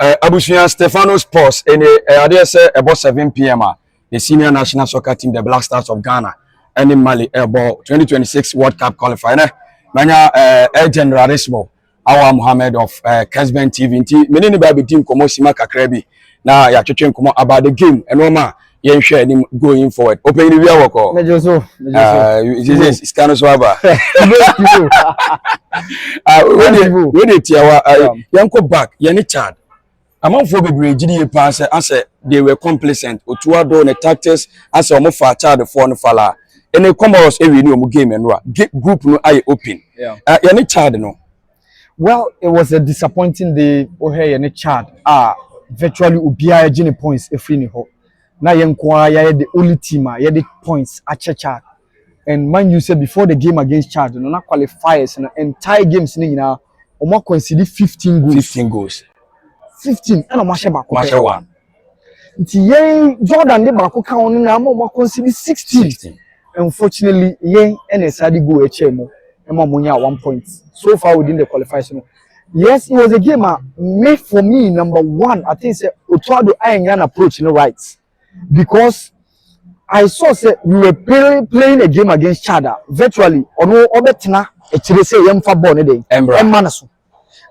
Abusian Stefanos Sports in about 7 p.m. The senior national soccer team, the Black Stars of Ghana, and in Mali, about 2026 World Cup qualifier. Manya Generalismo, Awal Mohammed of Kesben TV. Many baby team Komo Sima Kakrebi. Now you're talking about the game and Roma. You share going forward. Open the view work. It's kind of swabber. When they tell Yanko back, Yanni Chad. Among four baby GDA pass answer they were complacent. Otuado the tactics as a more far child for no falla. And the Comoros every new game and group no eye open. Yeah. Yanni Chad no. Well, it was a disappointing day. Oh hey, Yanni Chad. Virtually ubia Gini points a free ho. Now Yankwa the only team the points at Chad. And man, you said before the game against Chad, no not qualifiers and entire games now, Oma conceded 15 goals. 15 goals. 15 and Masha one. Jordan de Bako count now, Oma conceded 16. Unfortunately, and a side go HMO, and Mamunia 1 point. So far within the qualification. Yes, it was a game made for me, number one. I think Otto Iron approach rights. Because I saw we were playing a game against Chad virtually or no obetina say born day manaso.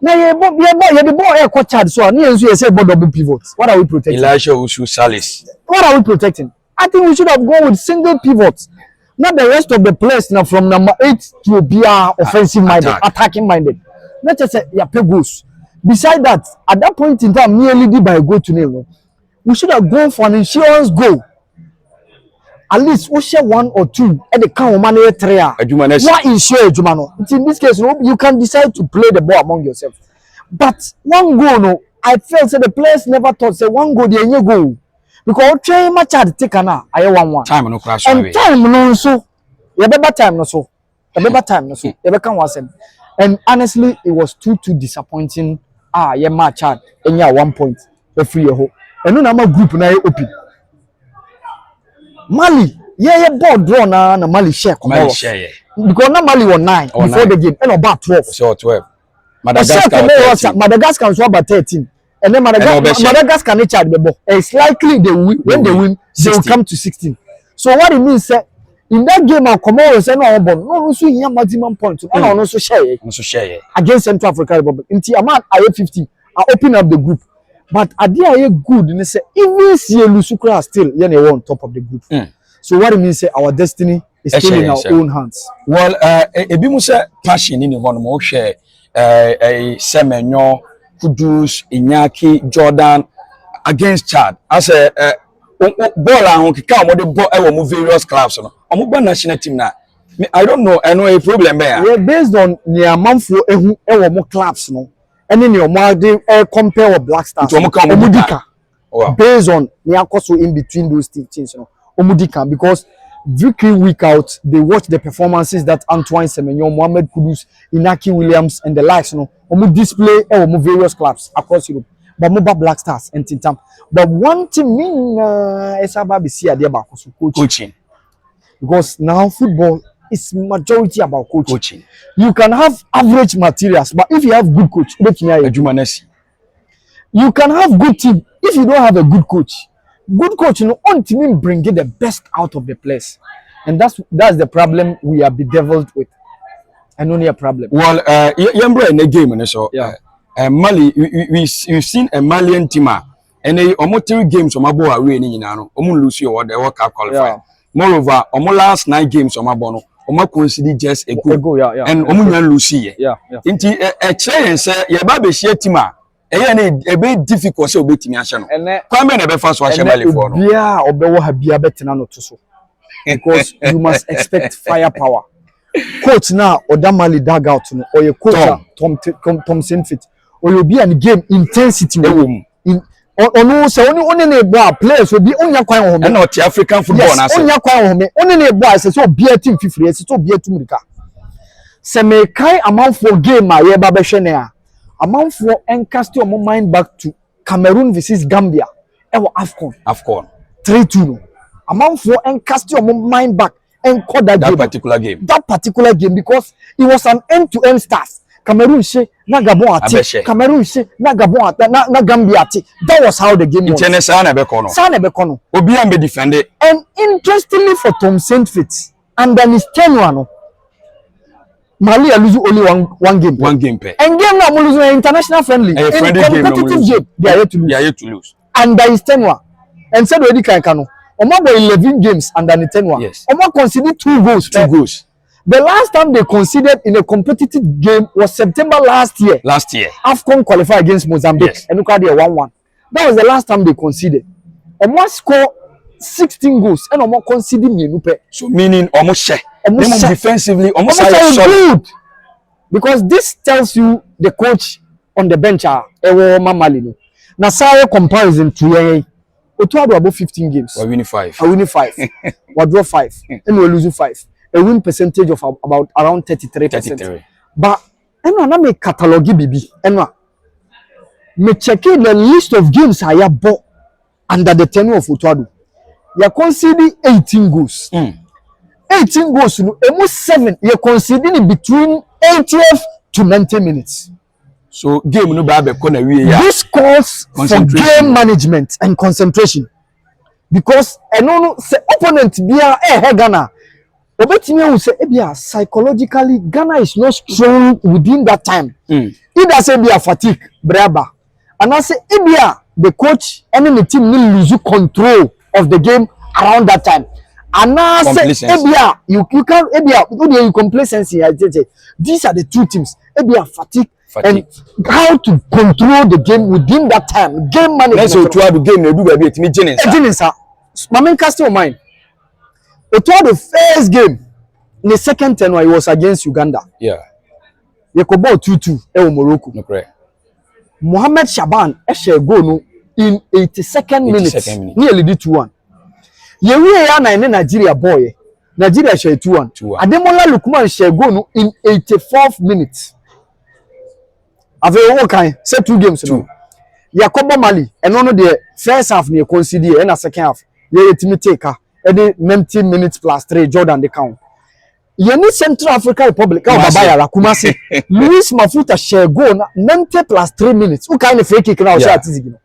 Now the boy Chad so near you say double pivots. What are we protecting? Elijah Usu Salis. What are we protecting? I think we should have gone with single pivots. Not the rest of the players now from number 8 to be offensive minded, attacking minded. Not just say goals. Besides that, at that point in time, nearly did by a goal to nil. We should have gone for an insurance goal. At least we share 1 or 2 at the count of money 3. Why insure Jumano? In this case, you can decide to play the ball among yourself. But one goal, no, I felt that the players never thought say one goal, the goal. Because train match had taken I 1-1. Time no crash. And time no so. You better time no so. You better time no so. You better was and honestly, it was too disappointing. Match had and 1 point. The free hope. And no number group na open. Mali, ball draw na Mali share. Because na Mali was 9 before the game, and about 12. So 12. Madagascar was about 13. And then Madagascar ne charge the ball. It's likely they win. When they win, they will come to 16. So what it means in that game of Comoros and no ball, no so here maximum points. And also share against Central Africa Republic. Until Amad I 50, I open up the group. But Adia good and say even see Lusukra still on top of the group. So what it means our destiny is still in our own hands. Well, ebimusa passion in the one more share a Semenyo, Hudu, Inyaki, Jordan against Chad. As a ball and kika mo the ball various clubs no. Omo national team na. I don't know, I know a problem there. Well, based on the amount for more clubs no. And then your mother compare with Black Stars. Omudika. Based on the in between those teams, Omudika, because week in, week out, they watch the performances that Antoine Semenyo, Mohammed Kudus, Inaki Williams, and the likes, Omu display various clubs across Europe. But Moba Black Stars and Tintam. But one thing is about coaching. Because now football is majority about coaching. You can have average materials, but if you have good coach, you can have good team. If you don't have a good coach, ultimately bringing the best out of the players, and that's the problem we are bedeviled with, and only a problem. Well, you're in the game, so Mali, we've seen a Malian team, and they almost 3 games on my boy are winning. Lose your the World Cup qualifier. Moreover, almost last 9 games on my bono. Oma consider just a go, and Omunyan Lucy. Inti a chain say, your baby share tima. A bit difficult so bit me. And come in a fast wash for yeah, or better have be a better than so. Because you must expect firepower. Coach now or Damali dugout or your coach Tom Sinfit, or you'll be in game intensity in no so only players will be on your home and not African football. On your home, only boys so be a team 50 so be a tumika. Se me kai amount for game my babeshenea. Amount for encast your mind back to Cameroon versus Gambia. Ewo AFCON 3-2. Amount for encast your mind back and call that particular game. That particular game because it was an end-to-end start. Cameroon she na Gabon ate Cameroon she na Gabon ate na Gambia ate. That was how the game was. International na be kono. Sa na be kono. Obi am be defend it. And interestingly for Tom Saintfiet and then his tenure no Mali lose only one game. One game per. And game now lose an international friendly. A friendly competitive game. They are yet to lose. They are yet to lose. And there is tenure. And said already Kaikano. Omo 11 games and then tenure. Yes. Omo conceded 2 goals. 2 goals. The last time they conceded in a competitive game was September last year. Last year. AFCON qualified against Mozambique. Yes. And look at there 1-1. That was the last time they conceded. Omo score 16 goals and Omo conceded me. So meaning Omo share. Almost defensively, almost good. Because this tells you the coach on the bench Ewo Mamalino. Now, Sarah comparison to Otto about 15 games. We win 5. I win 5. We draw 5. And we lose 5. A win percentage of about around 33%. 33. But I make catalog BB. Me checking the list of games I have bought under the tenure of Otto. You conceded 18 goals. 18 goals, almost 7. You're conceding between 80th to 90 minutes. So game no ba be corner we ya. This calls for game management and concentration. Because no say opponent bia Ghana. Obetimi will say bia psychologically Ghana is not strong within that time. Either say bia fatigue, braba. And I say bia the coach and the team will lose control of the game around that time. And now say Ebia, you can Ebia, you complacency. These are the two teams. Ebia fatigue and how to control the game within that time. Game management. Let's say to the game they do baby. It's me Jennings. Sir. My main cast your mind. It was the first game. In the second ten it was against Uganda. Yeah. You could ball 2-2 in Morocco. No correct. Mohammed Shaban share goal no in 82nd minute. Nearly did 2-1. Yewe ya na Nigeria boy. Nigeria share 2-1. Ademola Lukman share goal no in 84th minute. Ave wo kan say 2 games no. Yakobo Mali and no the first half near concede and a second half. Ye etimi take the 90 minutes plus 3 Jordan the count. Ye ni Central African Republic ka Babayara Kumasi. Luis Mafuta share goal na 90 plus 3 minutes. Who kind of free kick now share atizigi no.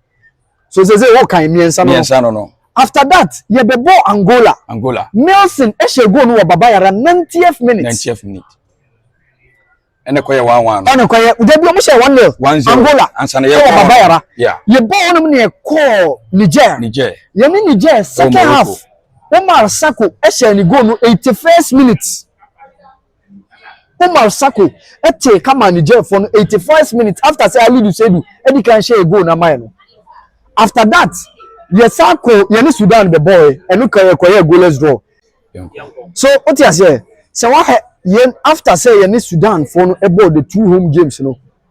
So say wo kan miensa no. After that, you be ball Angola. Nelson share goal no Babayara 90th minute. 90th minute. And the 1-1. And the be almost 1-0. Angola. And Babayara. Yeah. You ball no near call Niger. You mean Niger second half. Omar Sako share ni goal no 81st minute. Omar Sako take come on Niger for 81st minute after say Ali Dusedu Eddie can share a goal na mine. After that, Yesako yani Sudan the boy and look at goalless draw. So what you say? So what after say yani Sudan for about the 2 home games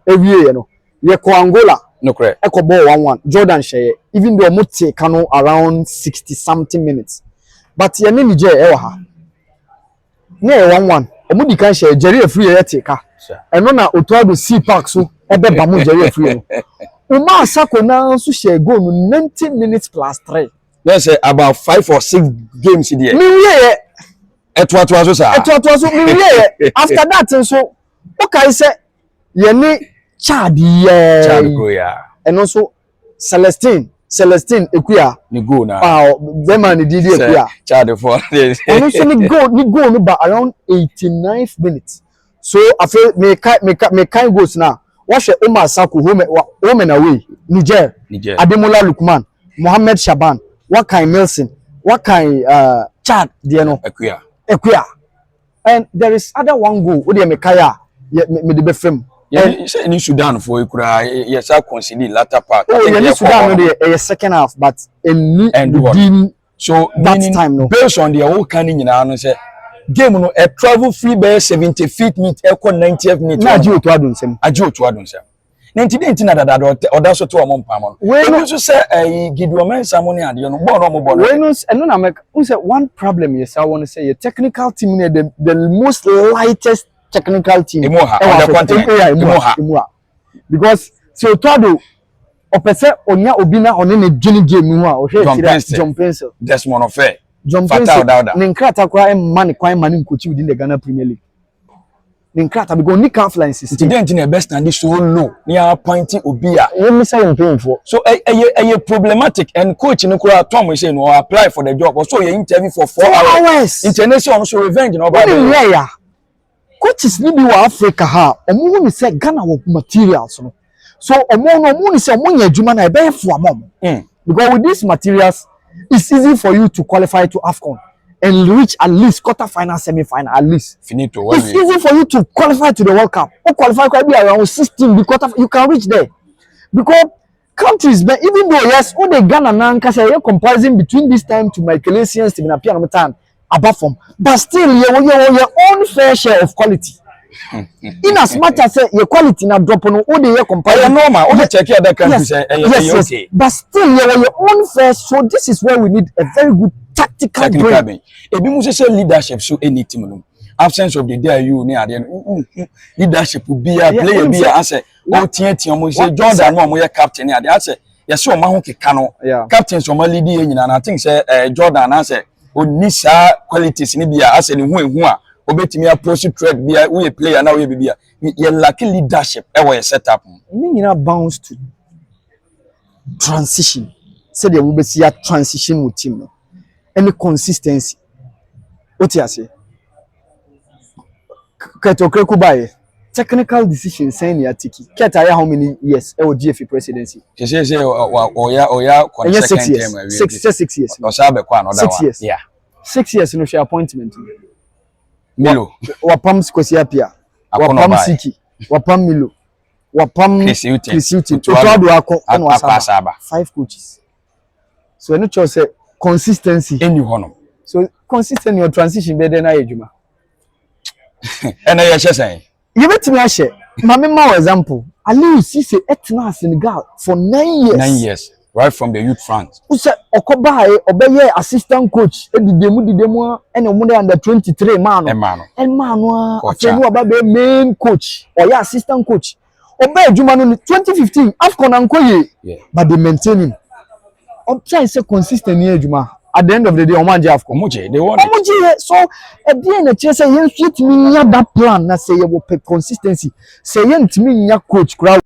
every year ye ko Angola no correct. Eko ball 1-1 Jordan share even though Mote kano around 60 something minutes. But yani Niger e ha. Na 1-1 omudi kan share Jerry free e take ka. Eno na Otto C Park so e be ba mo Jerry free no. Uma Sako na so share goal 90 minutes plus 3. Let's say about 5 or 6 games there. Me yeah. Etwa so sir. Etwa so me yeah. After that so okay say ye ni Chad go yeah. And also Celestine Ekuya ni go na. The man ni Didi Ekuya. Chad for. And also ni go no ba around 89th minutes. So I feel me kind goes now. Watch Omar Sako home and away. Niger. Ademola Lukman, Mohammed Shaban, what kind Nelson, what kind Chad, Ekuya. And there is other one goal. What do you make? Me the befem. Yeah, in Sudan for you yes, I consider latter part. Oh, in Sudan no the second half, but in so that time no. Based on the whole canning in our say game no a travel free by 70 feet meet equal 90th minute. Na aji otu adun sem. 19 that other so to amon pamon. We no so say Gideon Mensah money ade no ball no mo ball. We no eno na make say one problem yes I want to say your technical team the most lightest technical team. Because so Todo opese onya obina one ne dwene game mu a o hwe John Pencil. That's one of fair. John Pencil. Ninkrata kwa man kwan man nkochi within the Ghana Premier League. Ninkrata because ni confidence is today in best and this so low near pointing obia you miss him paying for so a problematic and coach in Kura Tom is saying or apply for the job or so you interview for 4 hours international so revenge no bad yeah coaches ni bi wa Africa ha omo ni say Ghana wo materials no so omo ni say omo nya adwuma na e be for amom because with these materials it's easy for you to qualify to AFCON and reach at least quarter final, semi-final, at least. Finito. It's easy for you to qualify to the World Cup. Or qualify could be around 16, the quarter, you can reach there. Because countries, but even though yes, all the Ghana now can say comparison between this time to Michaelasians to Binapian time above from, but still you your own fair share of quality. In as much as your quality now drop on all the year comparison normal, all the check other countries yes, okay. But still you your own fair. So this is where we need a very good tactical brain. Ebi mu say leadership so any team no absence of the day you near the leadership be a player be as a o tie mo say Jordan no mo ye captain ya dey say yes o ma ho keka no captain so ma lead yin na I think say Jordan na say oni sa qualities ni bia as ni hu ehu a obetimi approach trade bia we player na we bia ye lack leadership e we setup ni nyina bounce to transition say the we be see transition with team no any consistency what you say Ketokreku buy technical decision saying ya tiki Ketaya how many years GFA presidency say oya second term 6 years o sa be kwa another one yeah 6 years no share appointment Milo wapam Sikosiapia wapam Siki wapam Milo wapam Krisiuti Otto ako ono asaba 5 coaches so any choice say consistency any hono so consistent your transition be na ejuma and I say you bet me share mama ma example Aliou Cisse etna Senegal for 9 years right from the youth front who say okoba obeye assistant coach edidemu and omo under 23 man afenu aba be main coach or ya assistant coach obey ejuma no 2015 AFCON ankoye but they maintain him try say consistent near ejuma at the end of the day omo AFCON they want so at the end say yen fit me nya that plan na say you will consistency say yen timi nya coach crowd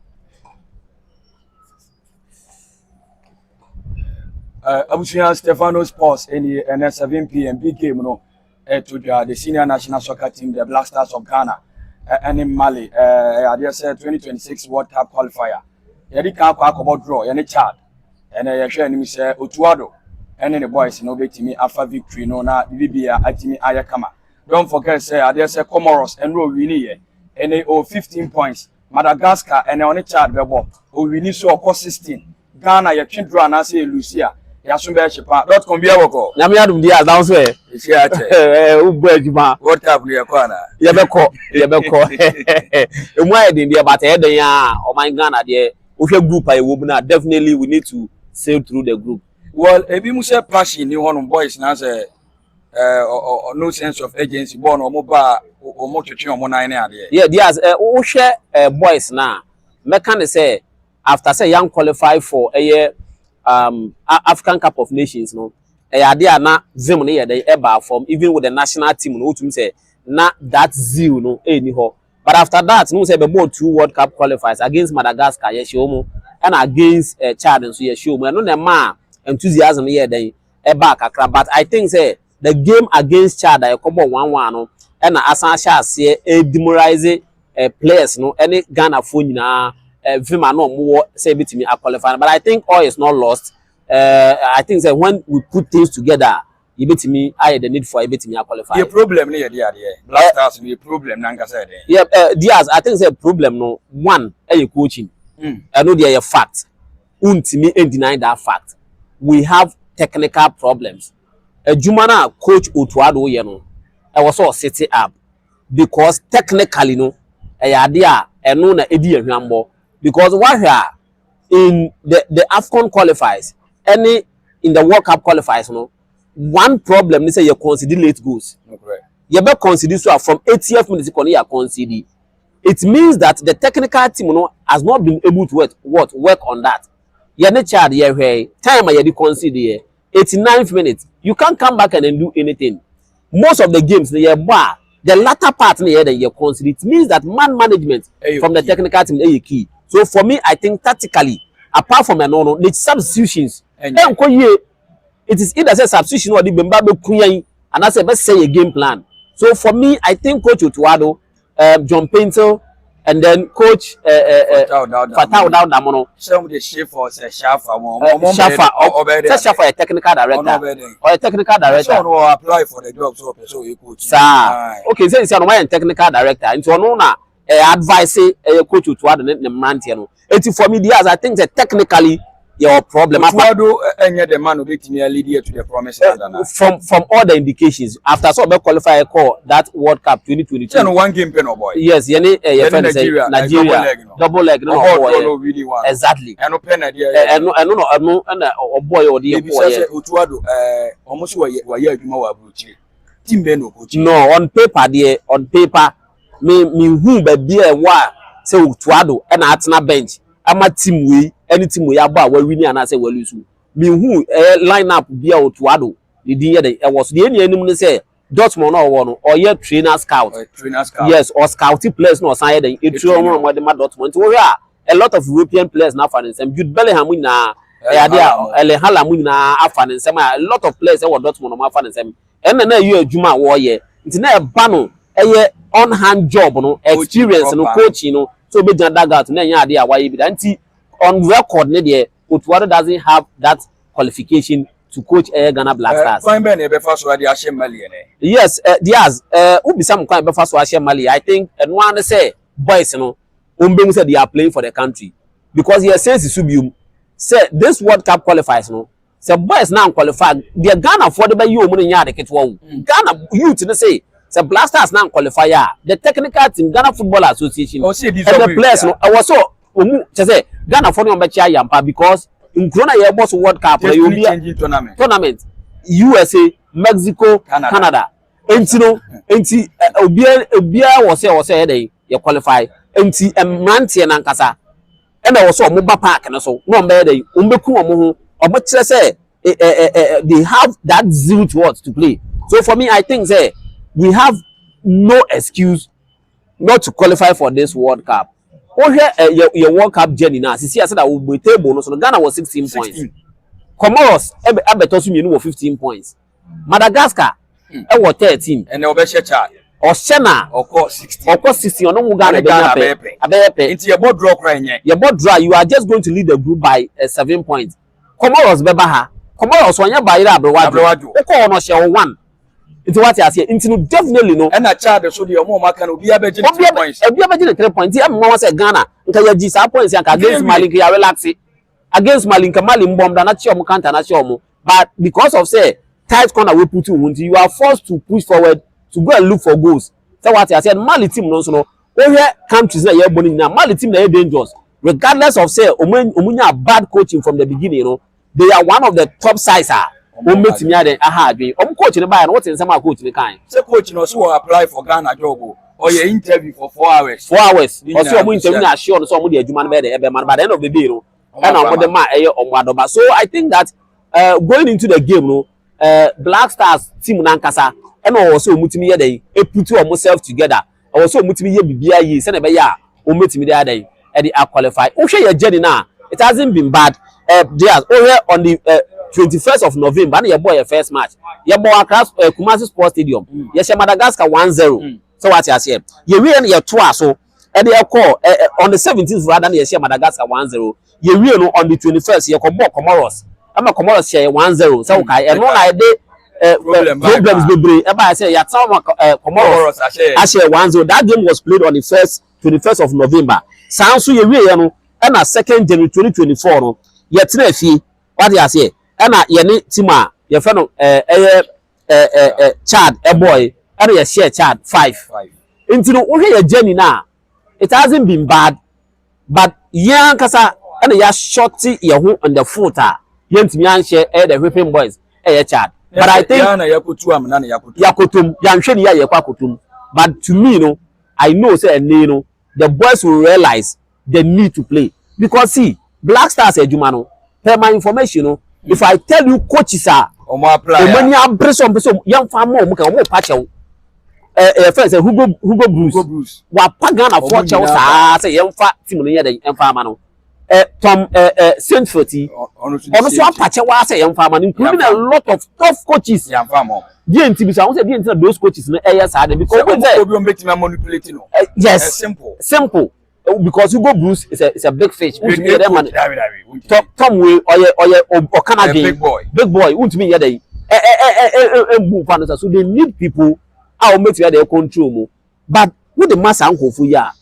Abusian Stefano's Sports in the 7 p.m. big game no to the senior national soccer team the Black Stars of Ghana and in Mali I said 2026 World Cup qualifier yedi kan kwa draw yani Chad and I share him say Otto and the boys no betimi after victory no na bibia atimi ayakama don't forget say I say Comoros and no win here and they 15 points Madagascar and on Chad bebo o win so 16 Ghana ya twin draw na say Lucia ya so be chepa .com bia woko nyame adum dia down so e ubo adwuma World Cup ne yakwa na ye beko emu ayedin dia but e den ya o man Ghana de ohwe group aye wo bu na definitely we need to sail through the group well ebi mu say passion ni hono boys na say no sense of agency born o mo ba o mo twetwe o mo nan na ade yeah there's ohwe boys na meka ne say after say young qualify for a African Cup of Nations no ade na zim no ye dey eba form even with the national team no to say na that zeal no any ho but after that no say be both 2 World Cup qualifiers against Madagascar ye show mo and against Chad so ye show mo no na ma enthusiasm ye dey eba kakra but I think say the game against Chad I come 1-1 no and asan sha ase demoralize players no any Ghana fo nyina Vima no more say between a qualifying, but I think all is not lost. I think that when we put things together, you bet me I the need for a bit me a qualify. The problem near the idea. Black Stars be a problem, Nanga said. Yeah, Diaz, I think the problem no one coaching. I know they are a fact. Me ain't denying that fact. We have technical problems. Jumana coach Otto you know, I was all setting up because technically no, idea and no na edi ehwambo. Because what here in the AFCON qualifiers, any in the World Cup qualifiers, no one problem they say you consider late goals. Okay. You better consider so from 80th minute you consider. It means that the technical team no has not been able to work on that. You need child here time you consider 89th minute. You can't come back and then do anything. Most of the games they bar the latter part near the year consider it means that man management from the technical team is key. So for me, I think tactically, apart from the substitutions, it is either a substitution or the Bembabe Kuyan, and that's a best say a game plan. So for me, I think Coach Otuado, John Painter, and then Coach Fatau Damono. Some of the chef or Shafa, a technical director or a technical director. So apply for the job so you could. Okay, so it's a technical director. And so no advice a coach Otuado the Mantiano. It's for me, I think that technically your problem. The man will be lead to the promise. From all the indications, after so qualify call that World Cup 2022. One game pen boy. Yes, Nigeria double leg. No, really one. Exactly. And no pen idea. And boy or the boy. Almost why you team beno coach. No, on paper, me who be a wa say Otuado and at bench. Ama team we any team we aba we win and I say we lose. Me who line up be Otuado. The day was the any say Dortmund or your trainer scout. Yes, or scouting players no sign the Dortmund. A lot of European players now for them. Jude Bellingham na Haaland na afan them. A lot of players were Dortmund no afan them. And then you Juma warrior. It's na bano on hand job no experience no coaching no. So be daga to na idea why be that on record Otuado doesn't have that qualification to coach Ghana Black Stars. Yes, Diaz, who be some kind of first Mali. I think and one say boys say they are playing for the country because he says Subium say this World Cup qualifies say boys now qualified. They Ghana for the by you money Ghana youth say the Blasters now qualify the technical team Ghana Football Association and the players I was so say Ghana for no yampa because in Corona boss World Cup you be tournament USA Mexico Canada enti obia was say dey you qualify enti emrantie na nkasa e na wo so mo ba park na so no mbe dey umbeku omo ho omo kire say they have that zeal to play. So for me I think say we have no excuse not to qualify for this World Cup. Oh here your World Cup journey now. See I said that we be table no so Ghana was 16 points. Comoros abetosu mienu was 15 points. Madagascar was 13 and obeshe chart. Oshena Oko 16. Oko 16 ono Ghana abepe. It's your board draw cry nye. Your board draw you are just going to lead the group by 7 points. Comoros beba ha. Comoros wanya ba ira abrewaju. Oko ono she 1. Into what you say, into definitely no. And a child so the Omoma can be a 3 points. If you have 3 points, I'm more say Ghana. Nka ya G points against Mali, ya relax it. Against Mali, Mali bomb not sure Mukanta na sure. But because of say tight corner we put you are forced to push forward to go and look for goals. So what I said, Mali team no so no. Where countries na here burning now, Mali team na here dangerous. Regardless of say Omunya bad coaching from the beginning, you know, they are one of the top sides. Coach in the buy and what's in some coach the kind. Say coach also apply for Ghana job or your interview for 4 hours. 4 hours. Or so interview sure some of the human by the end of the day, and I'm the man. So I think that going into the game, Black Stars team Nankasa and also Mutimi day, put almost self together. Also Mutimi BBI, send a ya, Mutimi the other day, and they are qualified. Okay, your journey now. It hasn't been bad. There's over on the 21st of November, your boy first match. Your boy across Kumasi Sports Stadium. Yes, Madagascar 1-0. So what you say? You win your tour, so and they call on the 17th rather than you Madagascar 1-0. You win on the 21st. You come Comoros. I'm a Comoros share 1-0. So okay, and one idea problems be bring. I say you some Comoros I share 1-0. That game was played on the 21st of November. Sounds so you win and a 2nd January 2024. No, yet fee. What you say? And yeni tima your friend Chad a boy and you share Chad 5 into the journey now. It hasn't been bad, but young kasa and ya shorty your on the footer. Yent me share the whipping boys Chad. But I think Yakutum Yansheni Yakutum. But to me, no, I know say the boys will realize they need to play because see Black Stars Jumano per my information. If I tell you coaches are money are young farmer patch first Hugo Bruce wa pagana for Chelsea say yemfa team no yede yemfa ama no Tom Saint Forty ono so apache wa say yemfa ama including a lot of tough coaches yemfa mo die nti bi so say die nti those coaches no say because obi on make me manipulate no yes simple because Hugo Bruce is a big fish Tom we or Canadian big boy won't me yede so they need people I'll make sure they control more. But with the mass uncle for ya,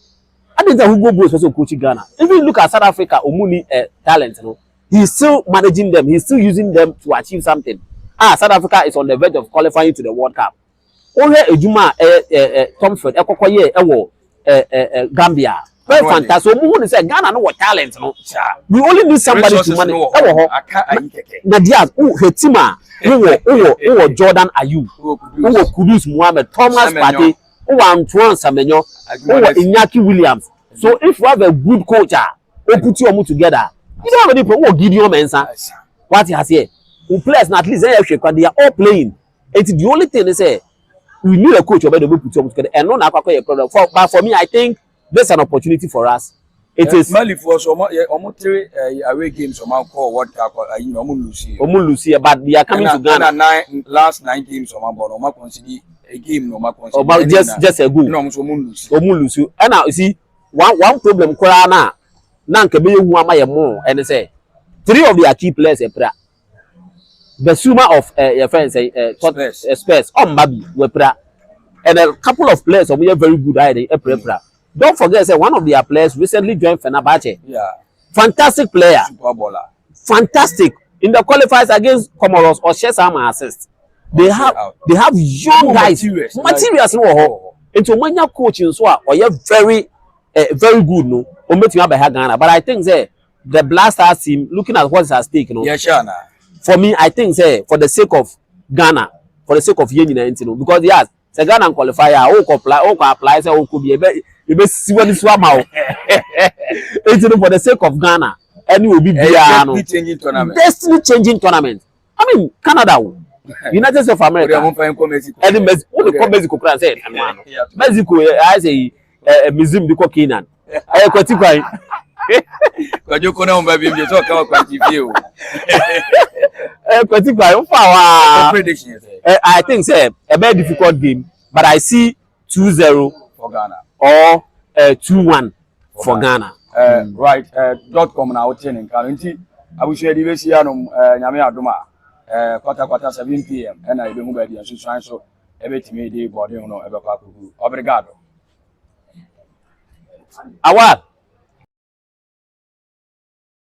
I think that Hugo Bruce also coaching Ghana. Even look at South Africa, Omuni talent, you know, he's still managing them, he's still using them to achieve something. South Africa is on the verge of qualifying to the World Cup. Only Ejuma Tomford, Gambia. Very fantastic. So Muhu say Ghana no what talent, no. We only need somebody to manage. Nadia, Hetima. Who Jordan Ayew, who Kudus Mohammed, Thomas Partey, who Antoine Samenyo, who Iñaki Williams. So if you have a good coach, who put you all together, you don't have any problem. Who Gideon Mensah, what he has here, who players at least they are all playing. It's the only thing they say. We need a coach who will put you all together. And no, not a problem. But for me, I think there's an opportunity for us. It is Mali for so almost 3 away games on call what you know Lucia, but they are coming to Ghana. Last 9 games on my consider a game no consider about just a good no Lucia. And now you see one problem Korana Nanka be who am I more and they say 3 of their key players are pra the summa of your friends Spurs Mabi were pra and a couple of players are very good idea pra. Don't forget, say one of their players recently joined Fenerbahce. Yeah. Fantastic player. Super bowler. Fantastic. In the qualifiers against Comoros or share some assist. They have young guys. Materials no. Into when your coaching so or you're very good no. But I think say the Black Stars team looking at what's at stake, you know. Yeah, sure. For me, I think say for the sake of Ghana, for the sake of Yen, because yes, the Ghana qualifier, apply, say could be you may see what this one now. For the sake of Ghana, and you will be destiny changing tournament. Destiny changing tournament. I mean, Canada, United States of America, and Mexico, Mexico, I say, museum the Coquinan. I But you couldn't baby, you talk about you. I think it's a very difficult game, but I see 2-0 for Ghana. Or 2-1 for Ghana. Right, .com now 10 in currency. I will share the Vesianum, Yame Aduma, quarter 7 p.m. and I don't know so everything may be body on Obrigado. Awal.